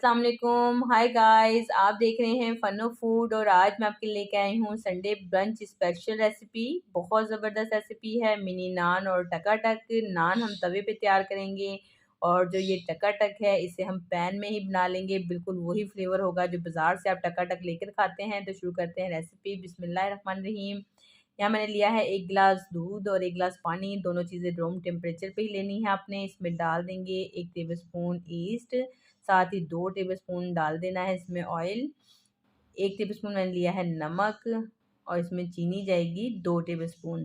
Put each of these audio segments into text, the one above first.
अस्सलाम वालेकुम। Hi guys, आप देख रहे हैं फनो फूड और आज मैं आपके लिए लेके आई हूँ संडे ब्रंच स्पेशल रेसिपी। बहुत ज़बरदस्त रेसिपी है। मिनी नान और टकाटक नान हम तवे पे तैयार करेंगे और जो ये टकाटक है इसे हम पैन में ही बना लेंगे। बिल्कुल वही फ्लेवर होगा जो बाज़ार से आप टकाटक लेकर खाते हैं। तो शुरू करते हैं रेसिपी। बिस्मिल्लाहिर्रहमानिर्रहीम। यहाँ मैंने लिया है 1 गिलास दूध और 1 गिलास पानी। दोनों चीज़ें रूम टेम्परेचर पे ही लेनी है आपने। इसमें डाल देंगे 1 टेबलस्पून ईस्ट, साथ ही 2 टेबलस्पून डाल देना है इसमें ऑयल। 1 टेबलस्पून मैंने लिया है नमक और इसमें चीनी जाएगी 2 टेबलस्पून।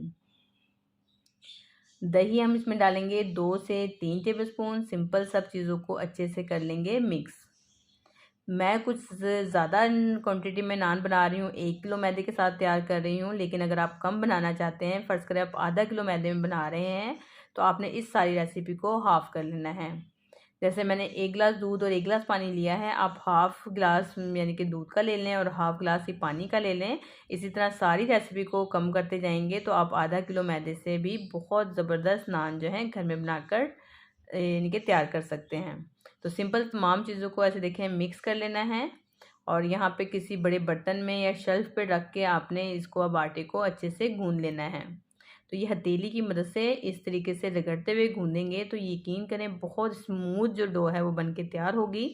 दही हम इसमें डालेंगे 2 से 3 टेबलस्पून। सिंपल सब चीज़ों को अच्छे से कर लेंगे मिक्स। मैं कुछ ज़्यादा क्वांटिटी में नान बना रही हूँ, 1 किलो मैदे के साथ तैयार कर रही हूँ। लेकिन अगर आप कम बनाना चाहते हैं, फ़र्ज़ करें आप आधा किलो मैदे में बना रहे हैं, तो आपने इस सारी रेसिपी को हाफ़ कर लेना है। जैसे मैंने 1 गिलास दूध और 1 गिलास पानी लिया है, आप हाफ़ गिलास यानी कि दूध का ले लें और हाफ़ गिलास ही पानी का ले लें। इसी तरह सारी रेसिपी को कम करते जाएंगे तो आप आधा किलो मैदे से भी बहुत ज़बरदस्त नान जो है घर में बनाकर यानी कि तैयार कर सकते हैं। तो सिंपल तमाम चीज़ों को ऐसे देखें मिक्स कर लेना है और यहाँ पे किसी बड़े बर्तन में या शेल्फ पे रख के आपने इसको अब आटे को अच्छे से गूंद लेना है। तो ये हथेली की मदद से इस तरीके से रगड़ते हुए गूंदेंगे तो यकीन करें बहुत स्मूथ जो डो है वो बन के तैयार होगी।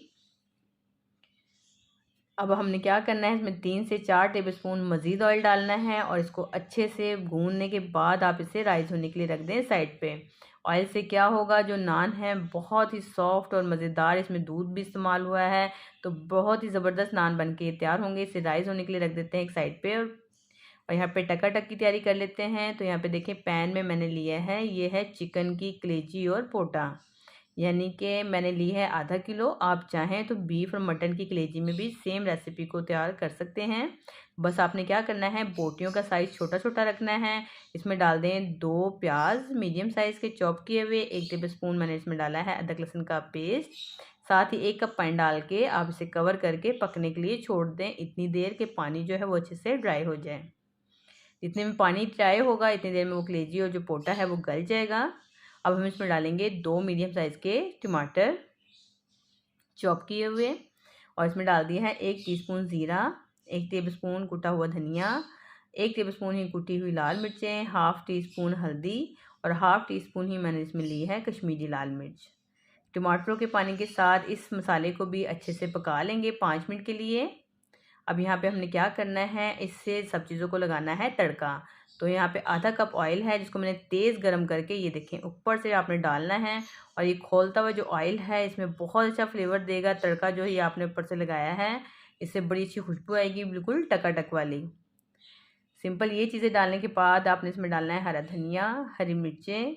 अब हमने क्या करना है, इसमें 3 से 4 टेबलस्पून मज़ीद ऑयल डालना है और इसको अच्छे से गूंदने के बाद आप इसे राइस होने के लिए रख दें साइड पे। ऑयल से क्या होगा, जो नान है बहुत ही सॉफ्ट और मज़ेदार, इसमें दूध भी इस्तेमाल हुआ है तो बहुत ही ज़बरदस्त नान बन के तैयार होंगे। इसे राइस होने के लिए रख देते हैं एक साइड पे और यहाँ पे टकाटक की तैयारी कर लेते हैं। तो यहाँ पे देखें पैन में मैंने लिया है, ये है चिकन की कलेजी और पोटा, यानी कि मैंने ली है आधा किलो। आप चाहें तो बीफ और मटन की कलेजी में भी सेम रेसिपी को तैयार कर सकते हैं। बस आपने क्या करना है, बोटियों का साइज़ छोटा छोटा रखना है। इसमें डाल दें 2 प्याज मीडियम साइज़ के चॉप किए हुए। 1 टेबलस्पून मैंने इसमें डाला है अदरक लहसुन का पेस्ट। साथ ही 1 कप पानी डाल के आप इसे कवर करके पकने के लिए छोड़ दें इतनी देर के पानी जो है वो अच्छे से ड्राई हो जाए। जितने में पानी ड्राई होगा इतनी देर में वो कलेजी और जो पोटा है वो गल जाएगा। अब हम इसमें डालेंगे 2 मीडियम साइज़ के टमाटर चॉप किए हुए और इसमें डाल दिया है 1 टीस्पून ज़ीरा, 1 टेबलस्पून कुटा हुआ धनिया, 1 टेबलस्पून ही कुटी हुई लाल मिर्चें, हाफ़ टी स्पून हल्दी और हाफ़ टी स्पून ही मैंने इसमें ली है कश्मीरी लाल मिर्च। टमाटरों के पानी के साथ इस मसाले को भी अच्छे से पका लेंगे 5 मिनट के लिए। अब यहाँ पे हमने क्या करना है, इससे सब चीज़ों को लगाना है तड़का। तो यहाँ पे आधा कप ऑयल है जिसको मैंने तेज़ गरम करके ये देखें ऊपर से आपने डालना है और ये खोलता हुआ जो ऑयल है इसमें बहुत अच्छा फ्लेवर देगा। तड़का जो ये आपने ऊपर से लगाया है इससे बड़ी अच्छी खुशबू आएगी, बिल्कुल टकाटक वाली। सिंपल ये चीज़ें डालने के बाद आपने इसमें डालना है हरा धनिया, हरी मिर्चें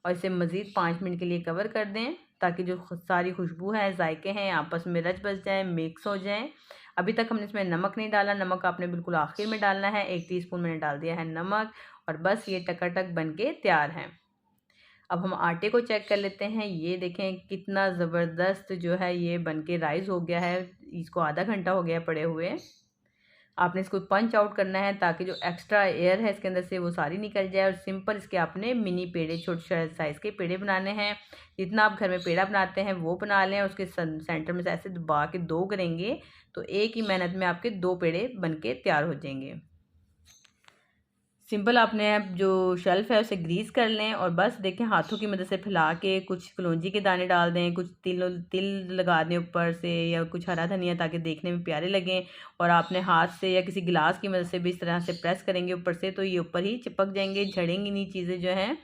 और इसे मज़ीद 5 मिनट के लिए कवर कर दें ताकि जो सारी खुशबू है, जायके हैं आपस में रच बस जाएँ, मिक्स हो जाएँ। अभी तक हमने इसमें नमक नहीं डाला, नमक आपने बिल्कुल आखिर में डालना है। 1 टीस्पून मैंने डाल दिया है नमक और बस ये टकाटक बन के तैयार है। अब हम आटे को चेक कर लेते हैं। ये देखें कितना ज़बरदस्त जो है ये बन के राइस हो गया है। इसको आधा घंटा हो गया पड़े हुए। आपने इसको पंच आउट करना है ताकि जो एक्स्ट्रा एयर है इसके अंदर से वो सारी निकल जाए और सिंपल इसके आपने मिनी पेड़े छोटे साइज़ के पेड़े बनाने हैं। जितना आप घर में पेड़ा बनाते हैं वो बना लें। उसके सेंटर में से ऐसे दबा के 2 करेंगे तो एक ही मेहनत में आपके 2 पेड़े बन के तैयार हो जाएंगे। सिंपल आपने अब जो शेल्फ है उसे ग्रीस कर लें और बस देखें हाथों की मदद से फैला के कुछ कलौंजी के दाने डाल दें, कुछ तिल लगा दें ऊपर से या कुछ हरा धनिया ताकि देखने में प्यारे लगें। और आपने हाथ से या किसी गिलास की मदद से भी इस तरह से प्रेस करेंगे ऊपर से तो ये ऊपर ही चिपक जाएंगे, झड़ेंगी नहीं चीज़ें जो हैं।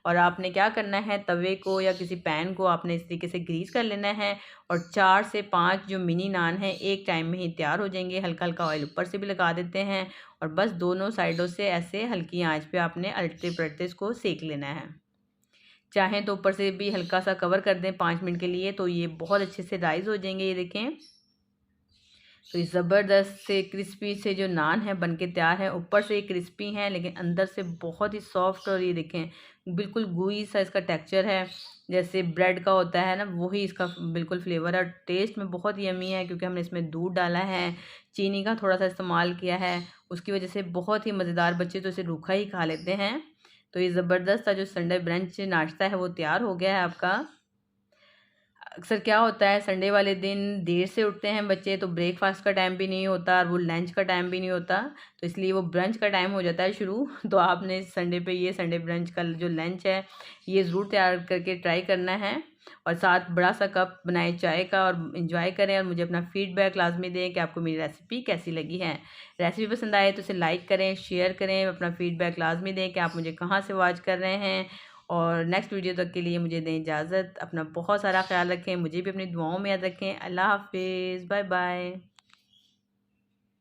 और आपने क्या करना है, तवे को या किसी पैन को आपने इस तरीके से ग्रीस कर लेना है और 4 से 5 जो मिनी नान है एक टाइम में ही तैयार हो जाएंगे। हल्का हल्का ऑयल ऊपर से भी लगा देते हैं और बस दोनों साइडों से ऐसे हल्की आंच पे आपने अलटते पलटते इसको सेक लेना है। चाहें तो ऊपर से भी हल्का सा कवर कर दें 5 मिनट के लिए तो ये बहुत अच्छे से राइस हो जाएंगे। ये देखें तो ये ज़बरदस्त से क्रिस्पी से जो नान है बनके तैयार है। ऊपर से ये क्रिस्पी हैं लेकिन अंदर से बहुत ही सॉफ्ट और ये देखें बिल्कुल gooey सा इसका टेक्सचर है, जैसे ब्रेड का होता है ना वही इसका बिल्कुल फ्लेवर है। और टेस्ट में बहुत यमी है क्योंकि हमने इसमें दूध डाला है, चीनी का थोड़ा सा इस्तेमाल किया है, उसकी वजह से बहुत ही मज़ेदार। बच्चे तो इसे रूखा ही खा लेते हैं। तो ये ज़बरदस्त सा जो संडे ब्रंच नाश्ता है वो तैयार हो गया है आपका। अक्सर क्या होता है संडे वाले दिन देर से उठते हैं बच्चे, तो ब्रेकफास्ट का टाइम भी नहीं होता और वो लंच का टाइम भी नहीं होता, तो इसलिए वो ब्रंच का टाइम हो जाता है शुरू। तो आपने संडे पे ये संडे ब्रंच का जो लंच है ये ज़रूर तैयार करके ट्राई करना है, और साथ बड़ा सा कप बनाए चाय का, और इन्जॉय करें और मुझे अपना फीडबैक लाजमी दें कि आपको मेरी रेसिपी कैसी लगी है। रेसिपी पसंद आए तो इसे लाइक करें, शेयर करें, अपना फीडबैक लाजमी दें कि आप मुझे कहाँ से वॉच कर रहे हैं। और नेक्स्ट वीडियो तक के लिए मुझे दें इजाज़त। अपना बहुत सारा ख्याल रखें, मुझे भी अपनी दुआओं में याद रखें। अल्लाह हाफिज़, बाय बाय।